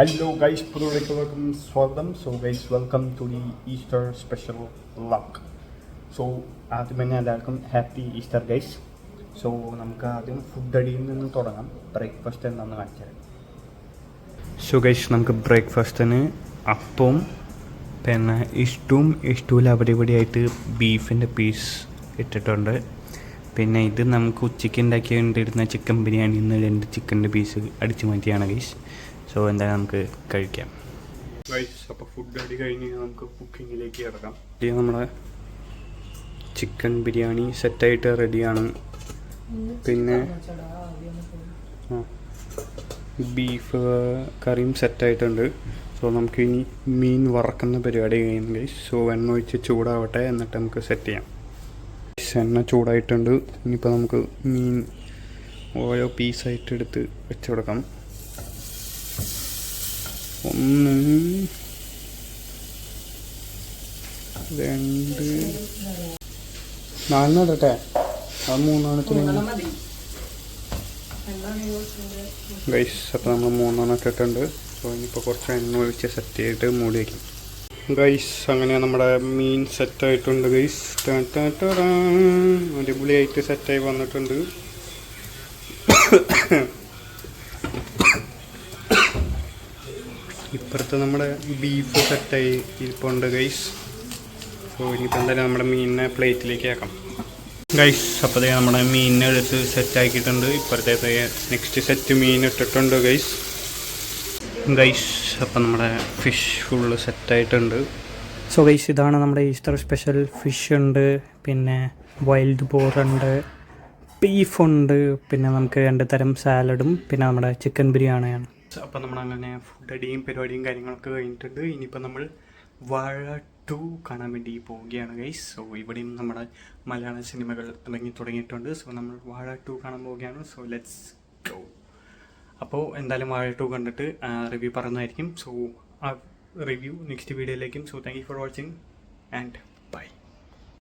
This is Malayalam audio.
ഹലോ ഗൈസ്, പുതുവഴിക്കും സ്വാഗതം. So guys, welcome to the Easter special vlog. So ആദ്യം തന്നെ എല്ലാവർക്കും ഹാപ്പി ഈസ്റ്റർ ഗൈസ്. സോ നമുക്ക് ആദ്യം ഫുഡ് അടിയിൽ നിന്ന് തുടങ്ങാം. ബ്രേക്ക്ഫാസ്റ്റ് എന്താണെന്ന് കാണിച്ചാൽ. സോ ഗൈസ്, നമുക്ക് ബ്രേക്ക്ഫാസ്റ്റിന് അപ്പവും പിന്നെ ഇഷ്ടൂല അവിടെ ഇവിടെ ആയിട്ട് ബീഫിൻ്റെ പീസ് ഇട്ടിട്ടുണ്ട്. പിന്നെ ഇത് നമുക്ക് ഉച്ചയ്ക്ക് ഉണ്ടാക്കിക്കൊണ്ടിരുന്ന ചിക്കൻ ബിരിയാണിയിൽ നിന്ന് 2 ചിക്കൻ്റെ പീസ് അടിച്ചു മാറ്റിയാണ് ഗൈസ്. സോ എന്തായാലും നമുക്ക് കഴിക്കാം ഗൈസ്. അപ്പോൾ ഫുഡ് അടി കഴിഞ്ഞ് നമുക്ക് കുക്കിങ്ങിലേക്ക് കിടക്കാം. നമ്മുടെ ചിക്കൻ ബിരിയാണി സെറ്റായിട്ട് റെഡിയാണ്. പിന്നെ ബീഫ് കറിയും സെറ്റായിട്ടുണ്ട്. സോ നമുക്ക് ഇനി മീൻ വറക്കുന്ന പരിപാടി കഴിയും ഗൈസ്. സോ എണ്ണ ഒഴിച്ച് ചൂടാവട്ടെ, എന്നിട്ട് നമുക്ക് സെറ്റ് ചെയ്യാം. എണ്ണ ചൂടായിട്ടുണ്ട്. ഇനിയിപ്പോൾ നമുക്ക് മീൻ ഓരോ പീസായിട്ട് എടുത്ത് വെച്ച് കൊടുക്കാം. 1 2 4 ഇടട്ടെ. അത് 3 ഗൈസ്. അപ്പോൾ നമ്മൾ 3 ഇട്ടിട്ടുണ്ട്. സോ ഇനിയിപ്പോൾ കുറച്ച് എണ്ണ ഒഴിച്ച് സെറ്റ് ചെയ്തിട്ട് മൂടി വയ്ക്കും ഗൈസ്. അങ്ങനെ നമ്മുടെ മീൻ സെറ്റായിട്ടുണ്ട് ഗൈസ്. അടിപൊളിയായിട്ട് സെറ്റായി വന്നിട്ടുണ്ട്. ഇപ്പുറത്ത് നമ്മുടെ ബീഫ് സെറ്റായി ഇരിപ്പുണ്ട് ഗൈസ്. സോ ഇനിയിപ്പോൾ എന്തായാലും നമ്മുടെ മീനിനെ പ്ലേറ്റിലേക്ക് ആക്കാം ഗൈസ്. അപ്പോൾ നമ്മുടെ മീനിനെ എടുത്ത് സെറ്റാക്കിയിട്ടുണ്ട്. ഇപ്പുറത്തെ നെക്സ്റ്റ് സെറ്റ് മീൻ ഇട്ടിട്ടുണ്ട് ഗൈസ്. അപ്പോൾ നമ്മുടെ ഫിഷ് ഫുള്ള് സെറ്റായിട്ടുണ്ട്. സോ ഗൈസ്, ഇതാണ് നമ്മുടെ ഈസ്റ്റർ സ്പെഷ്യൽ. ഫിഷ് ഉണ്ട്, പിന്നെ വൈൽഡ് ബോറുണ്ട്, ബീഫുണ്ട്, പിന്നെ നമുക്ക് 2 തരം സാലഡും, പിന്നെ നമ്മുടെ ചിക്കൻ ബിരിയാണിയാണ്. അപ്പോൾ നമ്മളങ്ങനെ ഫുഡ് അടിയും പരിപാടിയും കാര്യങ്ങളൊക്കെ കഴിഞ്ഞിട്ടുണ്ട്. ഇനിയിപ്പോൾ നമ്മൾ വാഴ 2 കാണാൻ വേണ്ടി പോവുകയാണ് ഗൈസ്. സോ ഇവിടെയും നമ്മുടെ മലയാള സിനിമകൾ തുടങ്ങിയിട്ടുണ്ട്. സോ നമ്മൾ വാഴ 2 കാണാൻ പോവുകയാണ്. So let's go. അപ്പോൾ എന്തായാലും വാഴ 2 കണ്ടിട്ട് റിവ്യൂ പറയുന്നതായിരിക്കും. സോ ആ റിവ്യൂ നെക്സ്റ്റ് വീഡിയോയിലേക്കും. So thank you for watching and